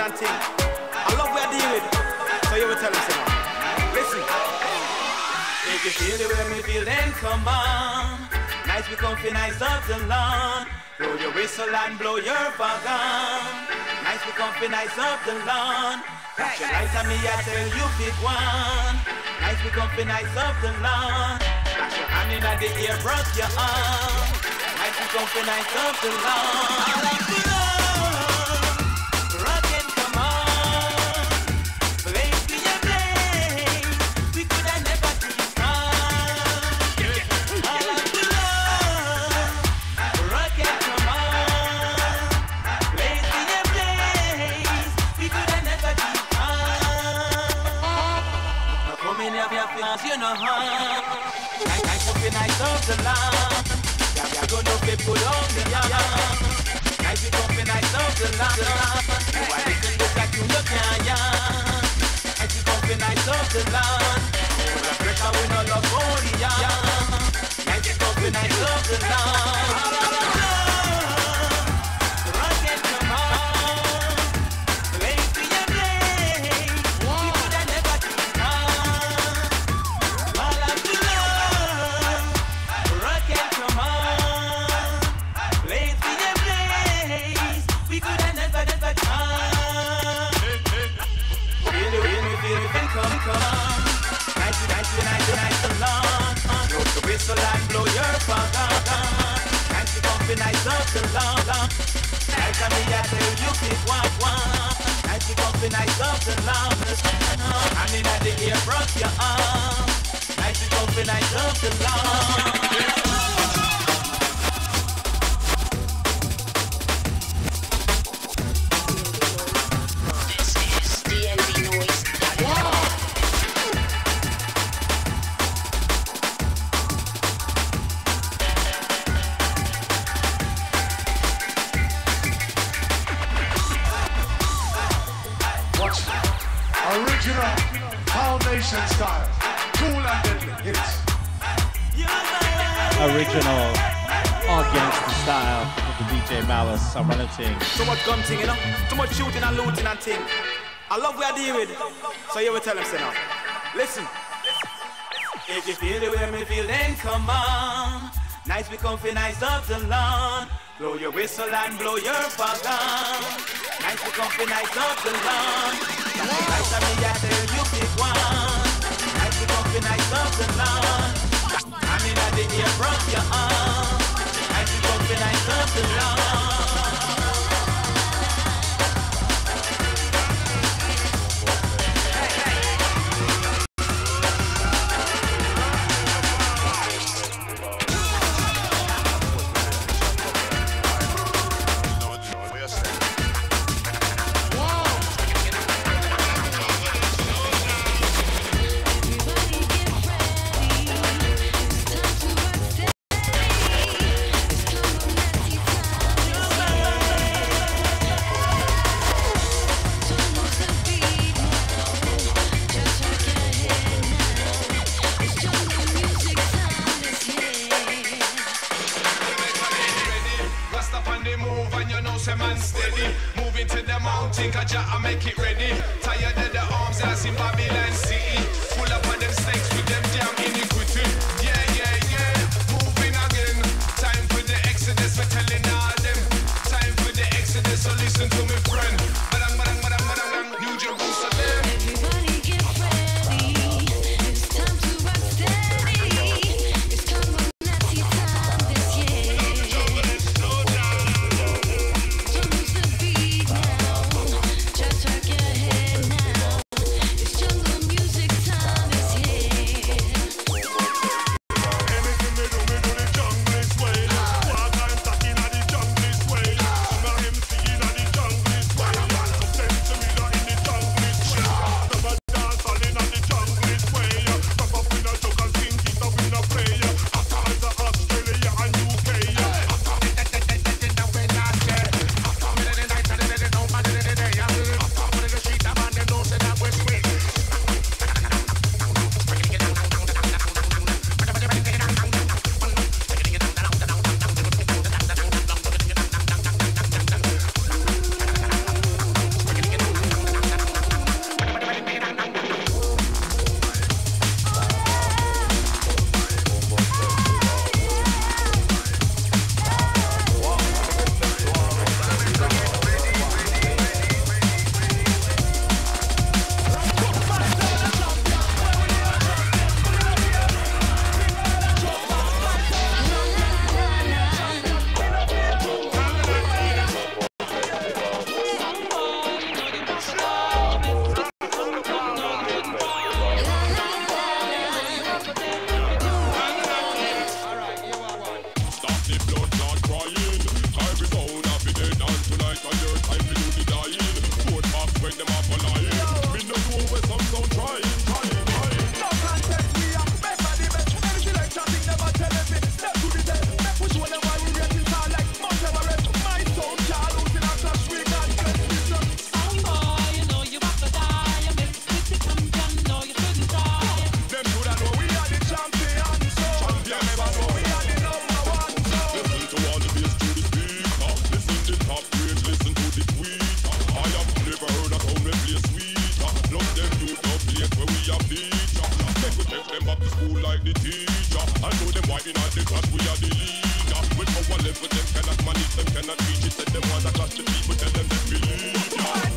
looting and thing. I love where I deal with. So you will tell them, so listen. If you feel the way me feel, then come on. Nice, be comfy, nice up the lawn. Blow your whistle and blow your fog on. Nice, be comfy, nice up the lawn. Catch your light on me, I tell you pick one. Nice, be comfy, nice up the lawn. Flash your hand in the air, brush your arm. Nice, be comfy, nice up the lawn. I like the lawn. Rock and come on. Blaze be a blaze. We could have never keep on. I like the lawn. Rock and come on. Blaze be a blaze. We could have never keep on. Now come in here, your feelings, you know how. Nice up the nice of the land. Yeah, gonna be put on the yard. Nice be comfy, nice of the land. Why listen to that you look at? Nice be comfy, nice of the land. Full of pressure, we no love for the yard. Nice be comfy, nice of the land. Rock and come on. Blaze be a blaze. We could have never keep on. All of the love. Rock and come on. Blaze be a blaze. We could have never come. Feel it, come. Nice along. Blow the whistle and blow your fog on. Nice to comfy, nice up the lawn. Nice on me, I tell you pick one. Nice to comfy, nice up the lawn. And in the air, brush your arm. Nice to comfy, nice up the lawn. Original foundation style, cool and deadly hits. Original all gangster style with the DJ Malice. I'm running Tingz. So much gun thing, you know? Too much shooting and looting and thing. I love where I deal with. So you will tell them, say now. Listen. If you feel the way me feel, then come on. Nice be comfy, nice up the lawn. Blow your whistle and blow your fog on. Nice be comfy, nice up the lawn. Nice on me, I tell you pick one. Nice be comfy, nice up the lawn. I'm in the air, brush your arm. Nice be comfy, nice up the lawn. I make it ready. Tired of the arms as in Babylon City. Full up of them snakes with them damn iniquity. Yeah. Moving again. Time for the exodus. We're telling all them. Time for the exodus. So listen to me, friend. Badang, New Jerusalem. Everybody get ready. It's time to rock steady. It's time for Nazi time this year. Don't lose the beat now. Just rock your head now. the teacher. I know them wiping out the class, we are the leader. With our level, them cannot manage, them cannot reach it. Said them want to clash the people, tell them they believe ya.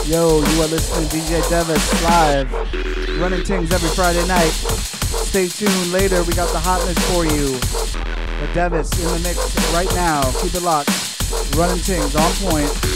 Yo, you are listening to DJ Devas live, running Tingz every Friday night. Stay tuned later, we got the hotness for you. The Devas in the mix right now. Keep it locked. Running Tingz on point.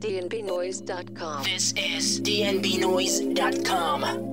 dnbnoise.com. This is dnbnoise.com.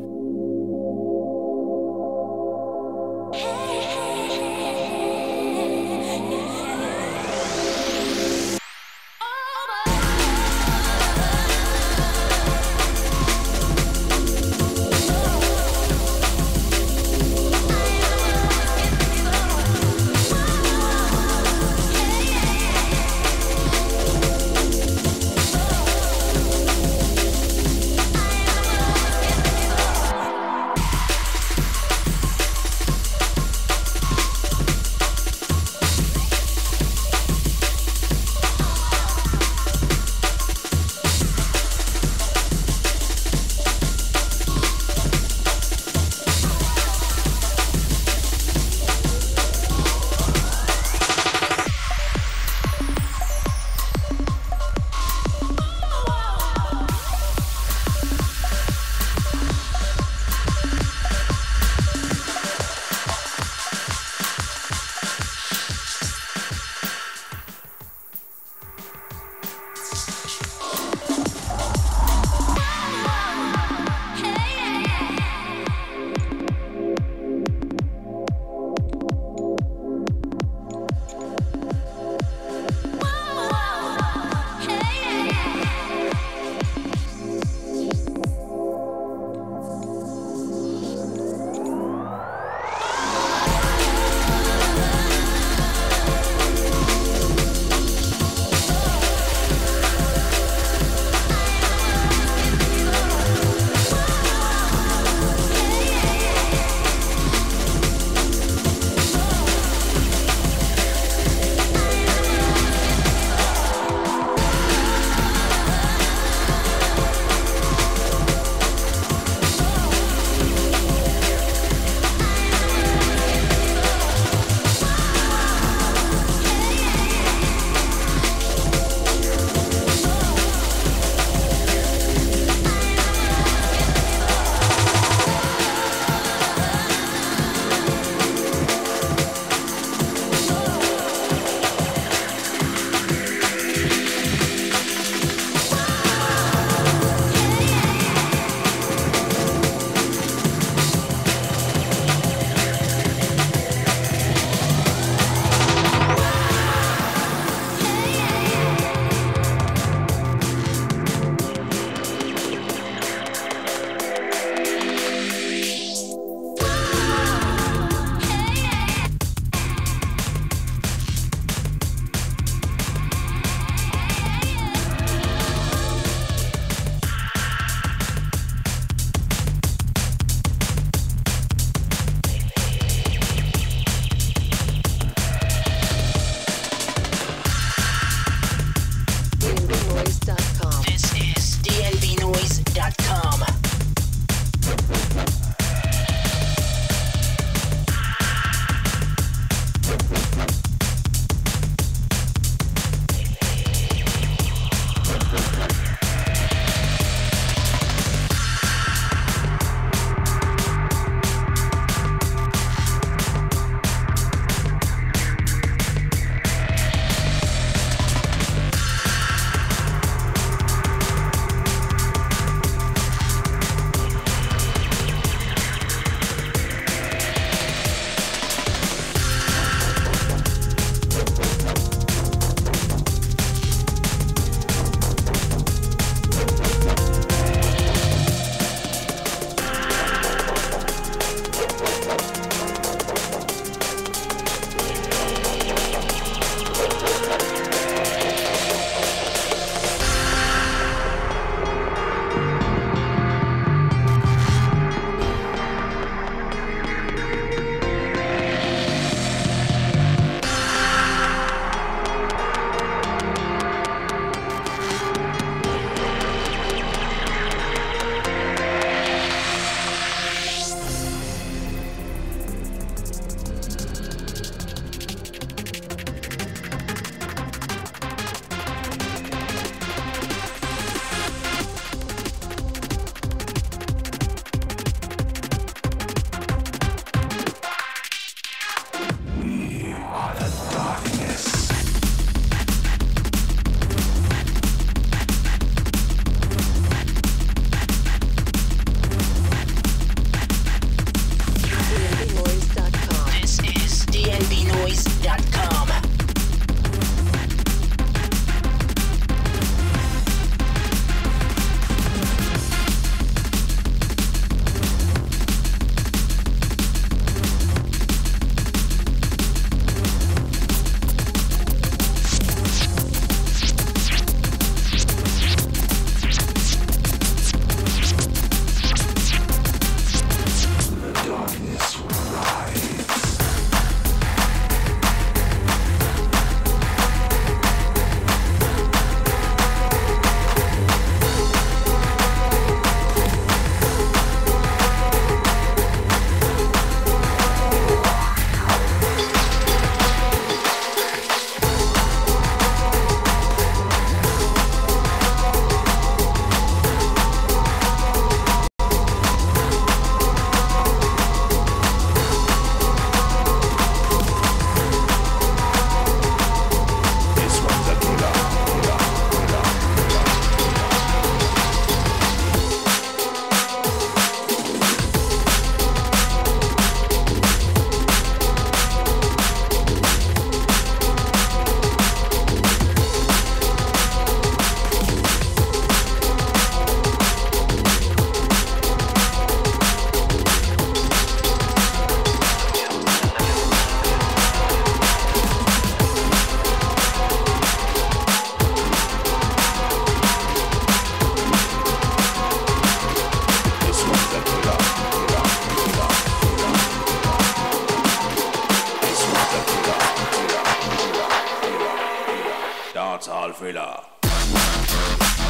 That's all filler.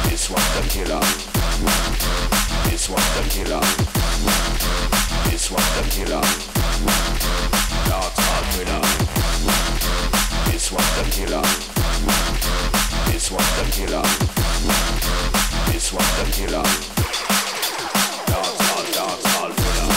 This was the killer. This was the killer. This was the killer. That's all filler. This was the killer. This was the killer. This was the killer. That's all filler.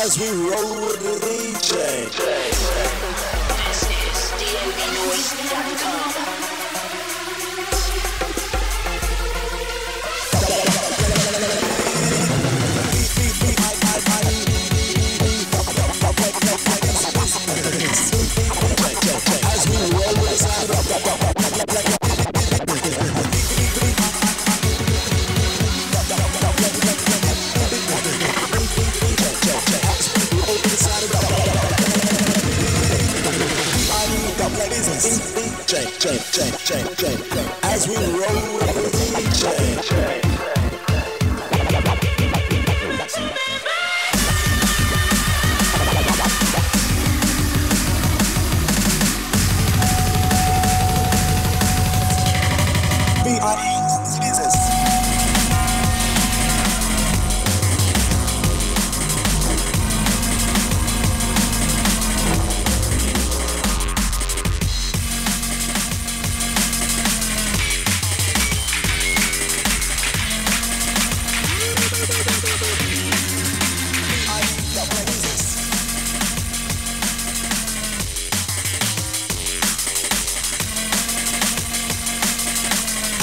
as we roll with the DJ. This is dnbnoise.com. As we roll with the sound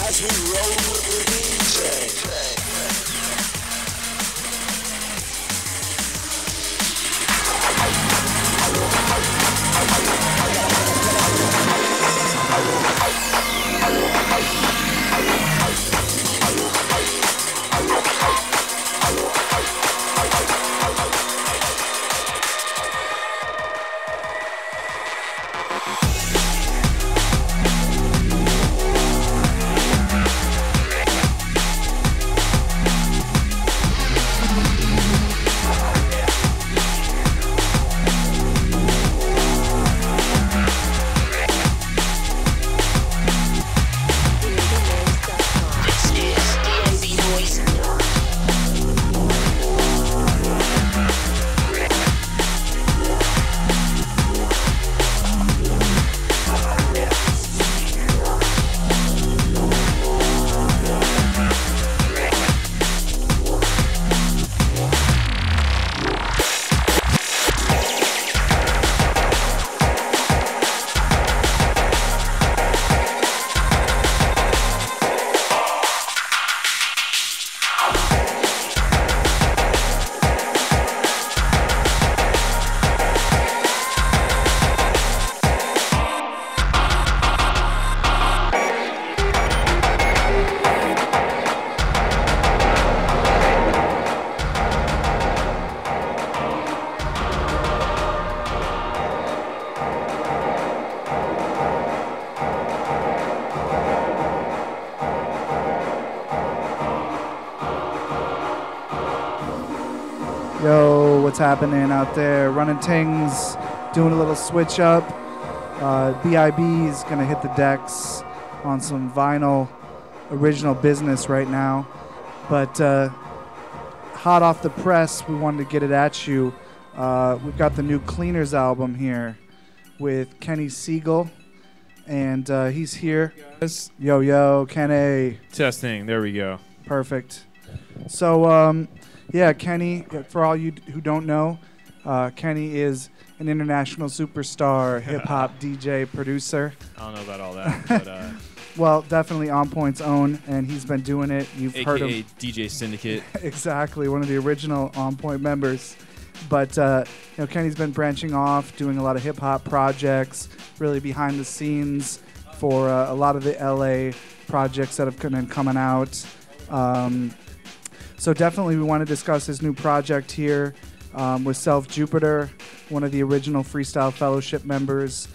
as we roll with the DJ. Yo, what's happening out there? Running Tingz, doing a little switch up. b2b is gonna hit the decks on some vinyl original business right now. But hot off the press, we wanted to get it at you. We've got the new Cleaners album here with Kenny Siegel, and he's here. Yo, Kenny. Testing. There we go. Perfect. So, yeah, Kenny, for all you who don't know, Kenny is an international superstar, hip-hop DJ, producer. I don't know about all that, but well, definitely On Point's own, and he's been doing it. You've heard him. AKA DJ Syndicate. Exactly, one of the original On Point members. But Kenny's been branching off, doing a lot of hip-hop projects, really behind the scenes for a lot of the LA projects that have been coming out. So definitely we want to discuss his new project here with Self Jupiter, one of the original Freestyle Fellowship members.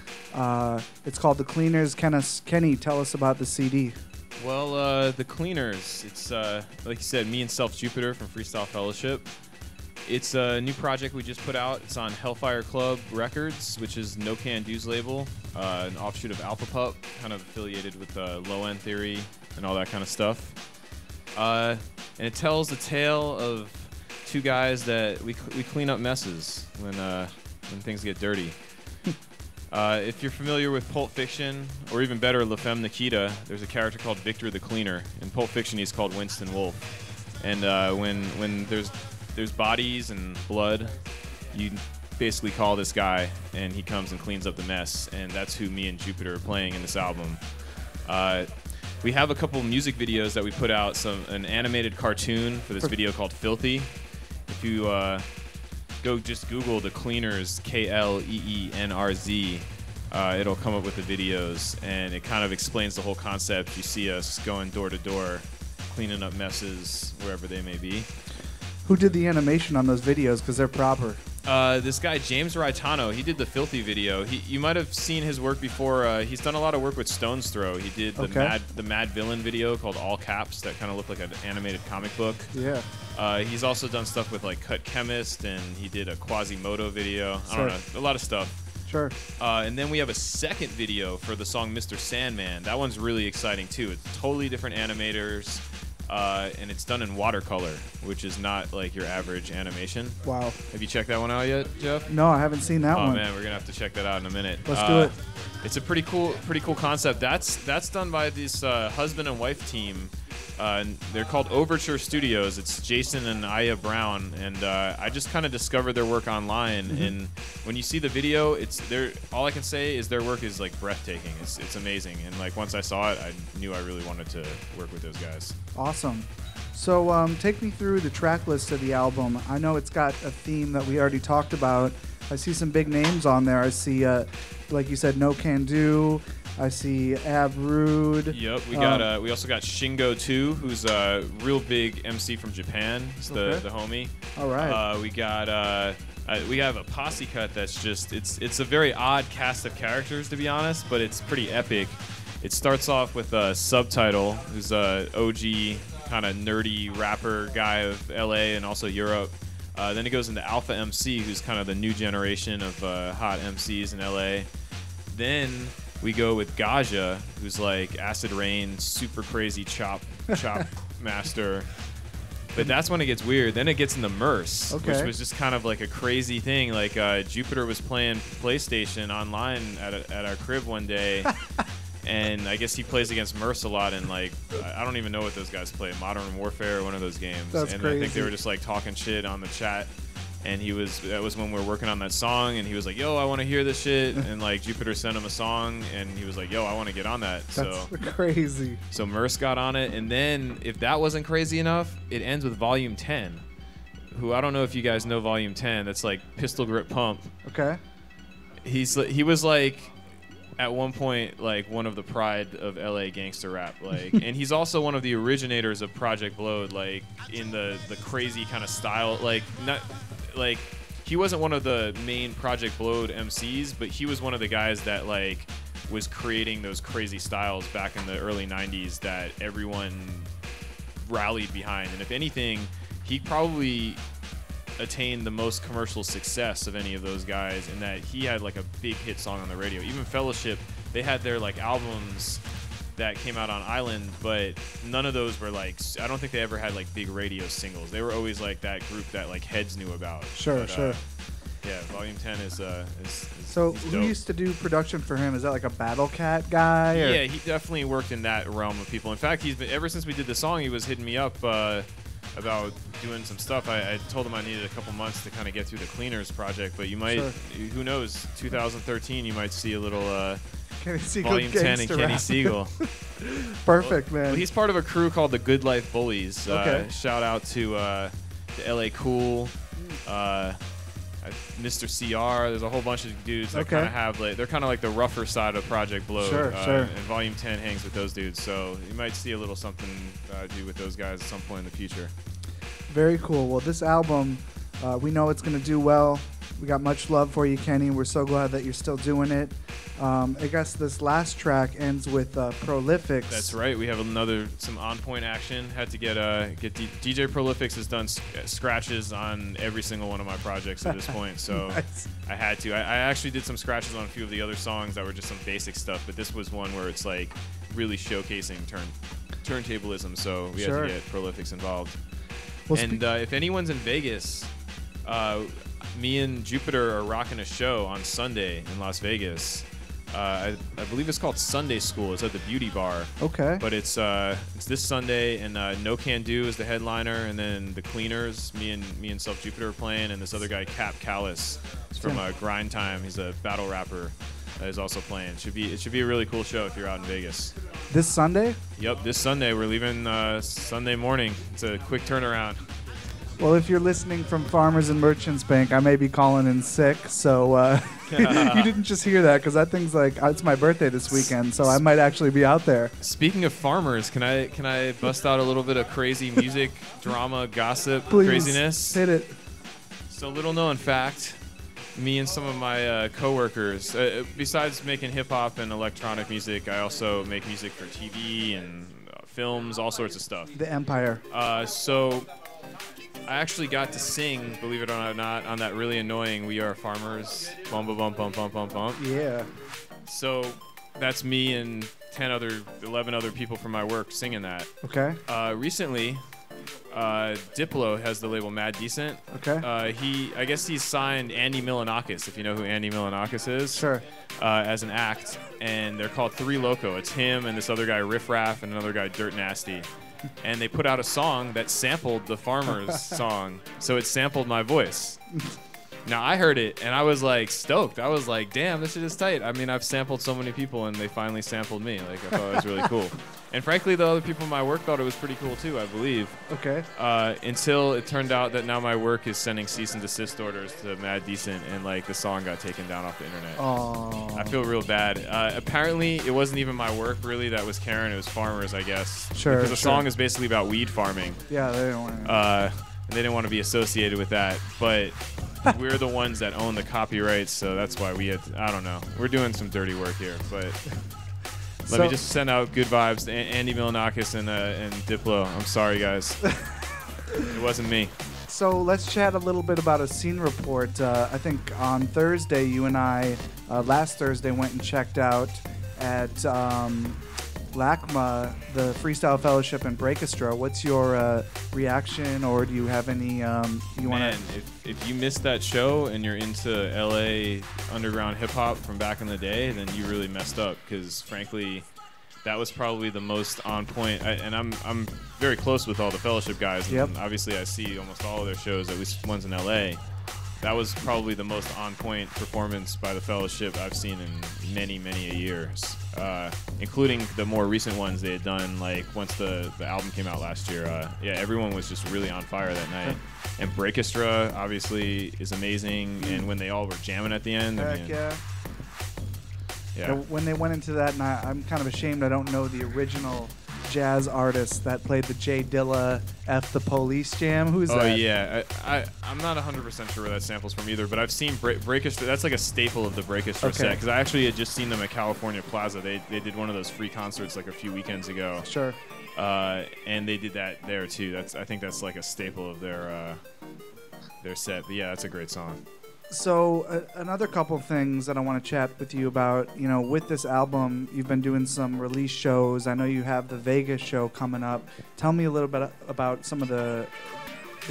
It's called The Cleaners. Kenny, tell us about the CD. Well, The Cleaners, it's, like you said, me and Self Jupiter from Freestyle Fellowship. It's a new project we just put out. It's on Hellfire Club Records, which is No Can Do's label, an offshoot of Alpha Pup, kind of affiliated with Low End Theory and all that kind of stuff. And it tells the tale of two guys that we clean up messes when things get dirty. If you're familiar with Pulp Fiction, or even better, La Femme Nikita, there's a character called Victor the Cleaner. In Pulp Fiction, he's called Winston Wolfe. And when there's bodies and blood you basically call this guy, and he comes and cleans up the mess, and that's who me and Jupiter are playing in this album. We have a couple music videos that we put out, an animated cartoon for this video called Filthy. If you go just Google the Cleaners, KLEENRZ, it'll come up with the videos, and it kind of explains the whole concept. You see us going door to door, cleaning up messes wherever they may be. Who did the animation on those videos? Because they're proper. This guy, James Raitano, he did the Filthy video. You might have seen his work before. He's done a lot of work with Stone's Throw. He did the Mad Villain video called All Caps that kind of looked like an animated comic book. Yeah. He's also done stuff with like Cut Chemist, and he did a Quasimodo video. I don't know, a lot of stuff. Sure. And then we have a second video for the song Mr. Sandman. That one's really exciting too. It's totally different animators. And it's done in watercolor, which is not like your average animation. Wow. Have you checked that one out yet, Jeff? No, I haven't seen that one. Oh man, we're gonna have to check that out in a minute. Let's do it. It's a pretty cool concept. That's done by this husband and wife team. They're called Overture Studios. It's Jason and Aya Brown, and I just kind of discovered their work online. And when you see the video, all I can say is their work is like breathtaking. It's amazing. And like once I saw it, I knew I really wanted to work with those guys. Awesome. So take me through the track list of the album. I know it's got a theme that we already talked about. I see some big names on there. I see, like you said, No Can Do. I see Ab Rude. Yep, we also got Shingo too, who's a real big MC from Japan. He's the homie. All right. We have a posse cut that's just it's a very odd cast of characters, to be honest, but it's pretty epic. It starts off with a Subtitle, who's a OG kind of nerdy rapper guy of LA and also Europe. Then it goes into Alpha MC, who's kind of the new generation of hot MCs in LA. Then we go with Gaja, who's like Acid Rain, super crazy chop master. But that's when it gets weird. Then it gets into Merce, which was just kind of like a crazy thing. Like Jupiter was playing PlayStation online at our crib one day, and I guess he plays against Merce a lot. And like I don't even know what those guys play, Modern Warfare, one of those games. That's and crazy. I think they were just like talking shit on the chat. And that was when we were working on that song, and he was like, yo, I want to hear this shit. And like Jupiter sent him a song, and he was like, yo, I want to get on that. That's crazy. So Merce got on it, and then if that wasn't crazy enough, it ends with Volume 10, who I don't know if you guys know Volume 10. That's like Pistol Grip Pump. Okay. He was like at one point like one of the pride of LA gangster rap, like, and he's also one of the originators of Project Blowed, like in the crazy kind of style, like not. Like, he wasn't one of the main Project Blowed MCs, but he was one of the guys that like was creating those crazy styles back in the early 90s that everyone rallied behind. And if anything, he probably attained the most commercial success of any of those guys, in that he had like a big hit song on the radio. Even Fellowship, they had their like albums that came out on Island, but none of those were like, I don't think they ever had like big radio singles. They were always like that group that like heads knew about. Sure. Yeah, Volume 10 is so he's who dope. used to do production for him? Is that like a Battle Cat guy? Or? Yeah, he definitely worked in that realm of people. In fact, he's been, ever since we did the song, he was hitting me up about doing some stuff. I told him I needed a couple months to kind of get through the Cleaners project, but you might, who knows, 2013, you might see a little Volume 10 and Kenny Siegel. Perfect, man. Well, he's part of a crew called the Good Life Bullies. Shout out to LA Cool, Mr. CR. There's a whole bunch of dudes that kind of have like, they're kind of like the rougher side of Project Blowed. Sure. And Volume 10 hangs with those dudes, so you might see a little something do with those guys at some point in the future. Very cool. Well, this album, we know it's going to do well. We got much love for you, Kenny. We're so glad that you're still doing it. I guess this last track ends with Prolifics. That's right. We have some on-point action. Had to get DJ Prolifics has done scratches on every single one of my projects at this point, so Nice. I had to. I actually did some scratches on a few of the other songs that were just some basic stuff, but this was one where it's like really showcasing turntablism, so we had to get Prolifics involved. Well, and if anyone's in Vegas, me and Jupiter are rocking a show on Sunday in Las Vegas. I believe it's called Sunday School. It's at the Beauty Bar. Okay. But it's this Sunday, and No Can Do is the headliner, and then the Cleaners, me and Self Jupiter are playing, and this other guy Cap Callis is from Grind Time. He's a battle rapper. Is also playing. It should be a really cool show if you're out in Vegas. This Sunday? Yep, this Sunday. We're leaving Sunday morning. It's a quick turnaround. Well, if you're listening from Farmers and Merchants Bank, I may be calling in sick, so you didn't just hear that, because that thing's like, it's my birthday this weekend, so I might actually be out there. Speaking of farmers, can I bust out a little bit of crazy music, drama, gossip, Please, craziness? hit it. So, little known fact, me and some of my coworkers, besides making hip-hop and electronic music, I also make music for TV and films, all sorts of stuff. The Empire. So I actually got to sing, believe it or not, on that really annoying "We Are Farmers" bum bum bum bum bum bum. Yeah. So that's me and 11 other people from my work singing that. Okay. Recently, Diplo has the label Mad Decent. Okay. I guess he's signed Andy Milonakis, if you know who Andy Milonakis is. Sure. As an act, and they're called Three Loco. It's him and this other guy Riff Raff and another guy Dirt Nasty. And they put out a song that sampled the Farmers song, so it sampled my voice. Now, I heard it, and I was, like, stoked. I was like, damn, this shit is tight. I mean, I've sampled so many people, and they finally sampled me. Like, I thought it was really cool. And frankly, the other people in my work thought it was pretty cool, too, I believe. Okay. Until it turned out that now my work is sending cease and desist orders to Mad Decent, and, like, the song got taken down off the internet. Oh. I feel real bad. Apparently, it wasn't even my work, really, that was Karen. It was Farmers, I guess. Sure, Because the sure. song is basically about weed farming. Yeah, they don't want to. They didn't want to be associated with that, but we're the ones that own the copyrights, so that's why we had to, I don't know. We're doing some dirty work here, but let me just send out good vibes to Andy Milonakis and Diplo. I'm sorry, guys. It wasn't me. So let's chat a little bit about a scene report. I think on Thursday, you and I, last Thursday, went and checked out at LACMA, the Freestyle Fellowship in Breakestra. What's your reaction, or do you have any you want Man, to? if you missed that show and you're into LA underground hip hop from back in the day, then you really messed up, because frankly, that was probably the most on point. And I'm very close with all the Fellowship guys, Yep. and obviously I see almost all of their shows, at least ones in LA. That was probably the most on point performance by the Fellowship I've seen in many, many years, including the more recent ones they had done, like once the album came out last year. Yeah, everyone was just really on fire that night. And Breakestra obviously is amazing, and when they all were jamming at the end, I Heck mean, yeah. yeah. When they went into that, and I'm kind of ashamed I don't know the original jazz artist that played the J Dilla F the Police jam. Who's that? Oh yeah, I'm not 100% sure where that sample's from either, but I've seen Breakestra. That's like a staple of the Breakestra set, because I actually had just seen them at California Plaza. They did one of those free concerts like a few weekends ago. Sure. And they did that there too. I think that's like a staple of their set. But yeah, that's a great song. So another couple things that I want to chat with you about. You know, with this album, you've been doing some release shows. I know you have the Vegas show coming up. Tell me a little bit about some of the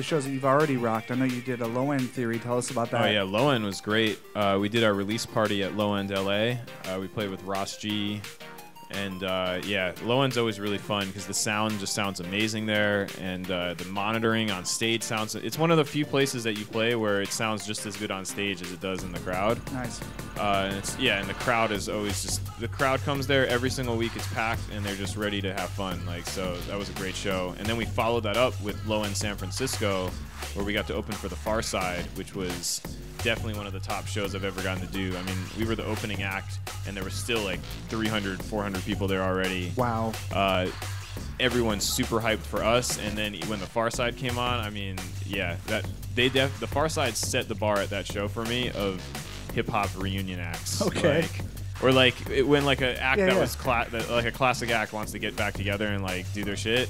shows that you've already rocked. I know you did a Low End Theory. Tell us about that. Oh yeah, Low End was great. We did our release party at Low End LA. We played with Ross G. And yeah, Low End's always really fun because the sound just sounds amazing there, and the monitoring on stage sounds. It's one of the few places that you play where it sounds just as good on stage as it does in the crowd. Nice. And the crowd is always the crowd comes there every single week. It's packed, and they're just ready to have fun. Like, so that was a great show. And then we followed that up with Low End San Francisco, where we got to open for the Far Side, which was definitely one of the top shows I've ever gotten to do. I mean, we were the opening act, and there was still like 300, 400 people there already. Wow. Everyone's super hyped for us, and then when the Far Side came on, I mean, yeah, the Far Side set the bar at that show for me of hip hop reunion acts. Okay. Or when like an act was like a classic act wants to get back together and like do their shit.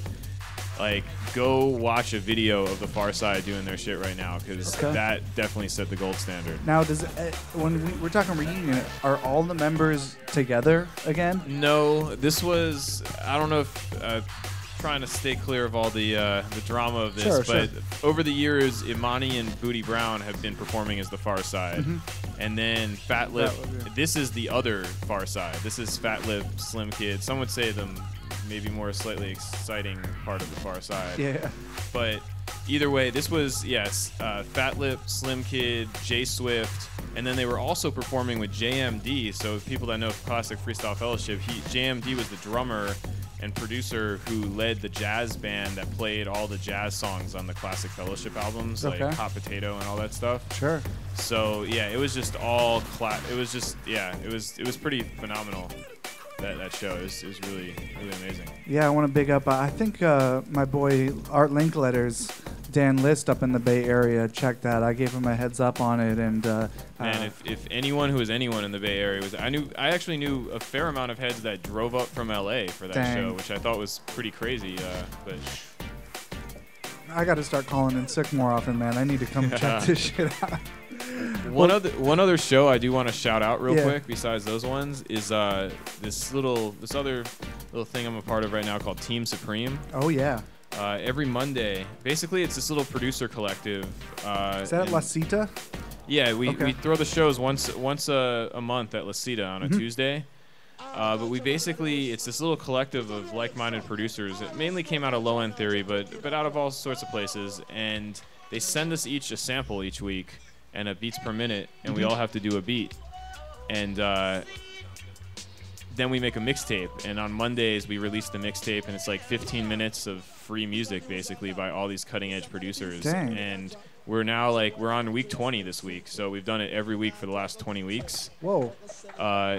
Like, go watch a video of the Far Side doing their shit right now, because that definitely set the gold standard. Now, when we're talking reunion, are all the members together again? No, this was, I don't know if trying to stay clear of all the drama of this, Sure, but sure. over the years, Imani and Booty Brown have been performing as the Far Side, and then Fat Lip. This is the other Far Side. This is Fat Lip, Slim Kid. Some would say the maybe more slightly exciting part of the Far Side. Yeah. But either way, this was Fat Lip, Slim Kid, J Swift, and then they were also performing with JMD. So people that know Classic Freestyle Fellowship, JMD was the drummer and producer who led the jazz band that played all the jazz songs on the Classic Fellowship albums, like Hot Potato and all that stuff. Sure. So yeah, it was just all it was pretty phenomenal. That show is really amazing. Yeah, I want to big up. I think my boy Art Linkletter's Dan List up in the Bay Area checked that. I gave him a heads up on it, and man, if anyone who is anyone in the Bay Area was, I actually knew a fair amount of heads that drove up from LA for that show, which I thought was pretty crazy. But I got to start calling in sick more often, man. I need to come check this shit out. One other show I do want to shout out real quick besides those ones is this other little thing I'm a part of right now called Team Supreme. Oh yeah. Every Monday, basically it's this little producer collective. Is that at La Cita? Yeah, we throw the shows once a month at La Cita on a Tuesday. But it's this little collective of like-minded producers. It mainly came out of Low End Theory, but out of all sorts of places. And they send us each a sample each week and a beats per minute, and we all have to do a beat. And then we make a mixtape. And on Mondays, we release the mixtape, and it's like 15 minutes of free music, basically, by all these cutting-edge producers. Dang. And we're now, we're on week 20 this week, so we've done it every week for the last 20 weeks. Whoa.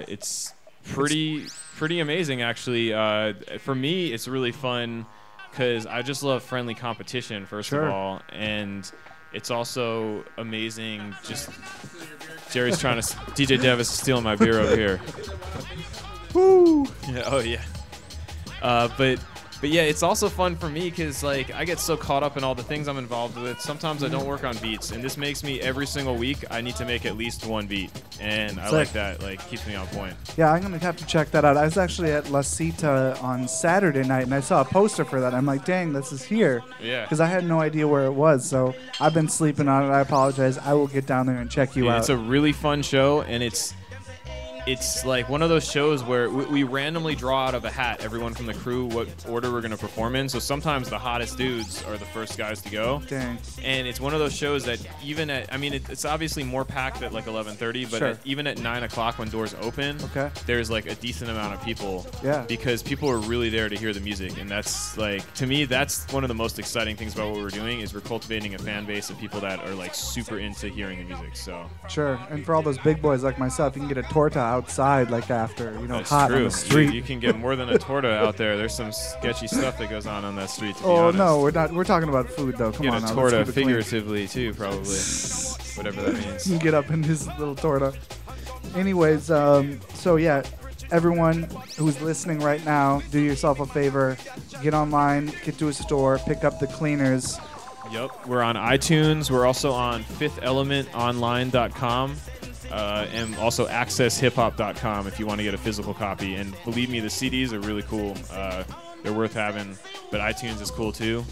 It's pretty amazing, actually. For me, it's really fun because I just love friendly competition, first of all, and it's also amazing. Just Jerry's trying to DJ Devas is stealing my beer over here. Woo! Yeah, oh yeah. But yeah, it's also fun for me because I get so caught up in all the things I'm involved with. Sometimes I don't work on beats, and this makes me every single week I need to make at least one beat, and I like that. Keeps me on point. Yeah, I'm gonna have to check that out. I was actually at La Cita on Saturday night, and I saw a poster for that. I'm like, dang, this is here. Yeah. Because I had no idea where it was, so I've been sleeping on it. I apologize. I will get down there and check you out. It's a really fun show, and it's like one of those shows where we randomly draw out of a hat, everyone from the crew, what order we're going to perform in. So sometimes the hottest dudes are the first guys to go. Dang. And it's one of those shows that even at, it's obviously more packed at 11:30, but even at 9 o'clock when doors open, there's a decent amount of people. Yeah. Because people are really there to hear the music. And that's to me, that's one of the most exciting things about what we're doing is we're cultivating a fan base of people that are super into hearing the music. So. Sure. And for all those big boys like myself, you can get a torta outside after, that's hot true. on the street. You can get more than a torta out there. There's some sketchy stuff that goes on that street, to be honest. No, we're not. We're talking about food, though. Come on, a torta figuratively too, probably. Whatever that means. You can get up in his little torta. Anyways, so yeah, everyone who's listening right now, do yourself a favor. Get online, get to a store, pick up the Cleaners. Yep, we're on iTunes. We're also on fifthelementonline.com. And also accesshiphop.com if you want to get a physical copy. And believe me, the CDs are really cool. They're worth having, but iTunes is cool too.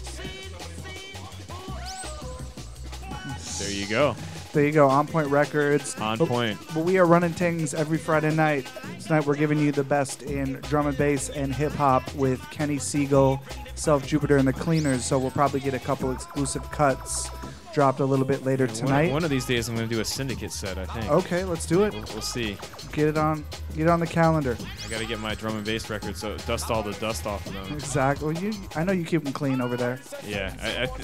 There you go. There you go. On Point Records. On point. But we are running Tingz every Friday night. Tonight we're giving you the best in drum and bass and hip hop with Kenny Siegel, Self Jupiter, and the Cleaners. So we'll probably get a couple exclusive cuts dropped a little bit later tonight. One of these days I'm going to do a syndicate set, I think. Okay, let's do it. We'll see. Get it on the calendar. I got to get my drum and bass record, so dust all the dust off of them. Exactly. I know you keep them clean over there. Yeah,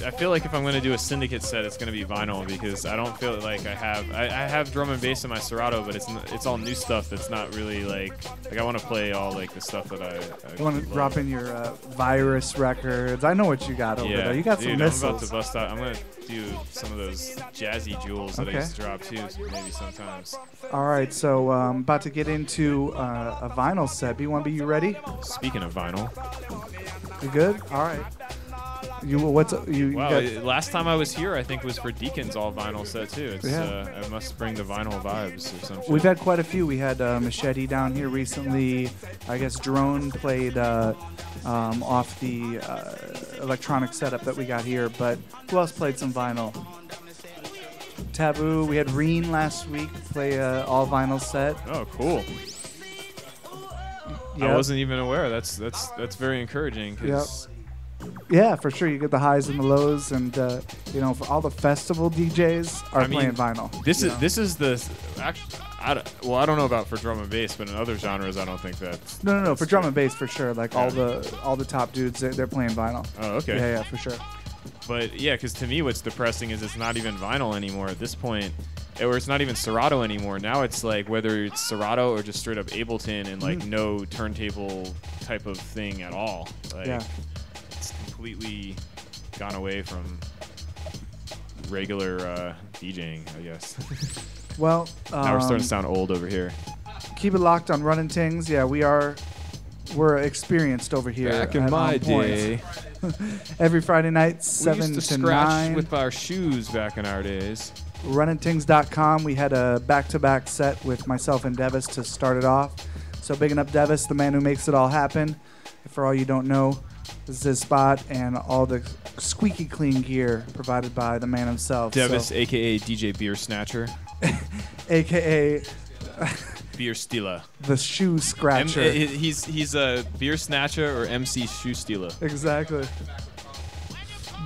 I feel like if I'm going to do a syndicate set, it's going to be vinyl because I don't feel like I have drum and bass in my Serato, but it's all new stuff that's not really I want to play all the stuff that I you want to drop in your Virus records. I know what you got over there. You got some missiles. I'm about to bust out. I'm going to do some of those jazzy jewels that I used to drop too, maybe sometimes. All right, so I'm about to get into a vinyl set. B1B, you ready? Speaking of vinyl. You good? All right. Wow, got, last time I was here, I think was for Deacon's all vinyl set too. It's Yeah. I must bring the vinyl vibes or some shit. we've had quite a few. We had Machete down here recently. I guess Drone played off the electronic setup that we got here. But who else played some vinyl? Taboo. We had Reen last week play all vinyl set. Oh, cool. Yep. I wasn't even aware. That's very encouraging. 'Cause Yeah, for sure. You get the highs and the lows, and for all the festival DJs are playing vinyl. This is the actually. I don't know about for drum and bass, but in other genres, I don't think that's. No. For drum and bass, for sure. Like all the top dudes, they're playing vinyl. Oh, okay. Yeah, for sure. But yeah, because to me, what's depressing is it's not even vinyl anymore at this point, or it's not even Serato anymore. Now it's like whether it's Serato or just straight up Ableton and like no turntable type of thing at all. Like, it's completely gone away from regular DJing, I guess. Well, now we're starting to sound old over here. Keep it locked on Running Tingz. Yeah, we're experienced over here. Back in at my On Point. day, Every Friday night, we 7 used to to scratch 9. with our shoes back in our days. RunningTings.com. We had a back-to-back set with myself and Devas to start it off. So bigging up Devas, the man who makes it all happen. For all you don't know, this is his spot and all the squeaky clean gear provided by the man himself. Devas, so, a.k.a. DJ Beer Snatcher. a.k.a. Beer Stealer. the shoe scratcher. He's a Beer Snatcher or MC Shoe Stealer. Exactly.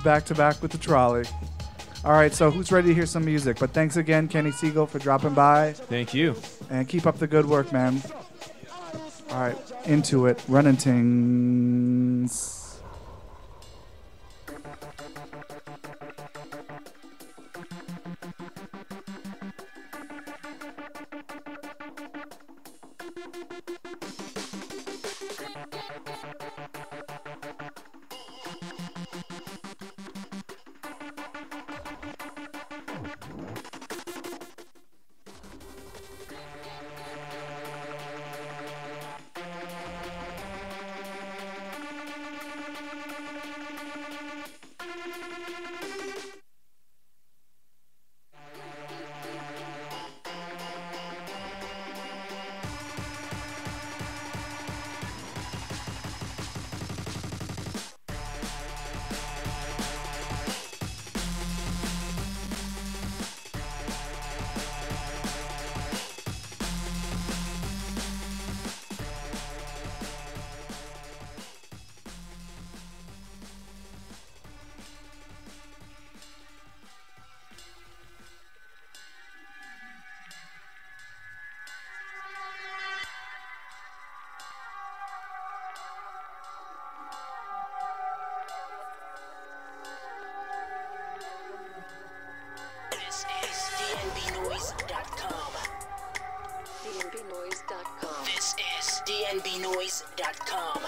Back-to-back with the trolley. All right, so who's ready to hear some music? But thanks again, Kenny Siegel, for dropping by. Thank you. And keep up the good work, man. All right, into it. Running Tingz. This is dnbnoise.com. dnbnoise.com. This is dnbnoise.com.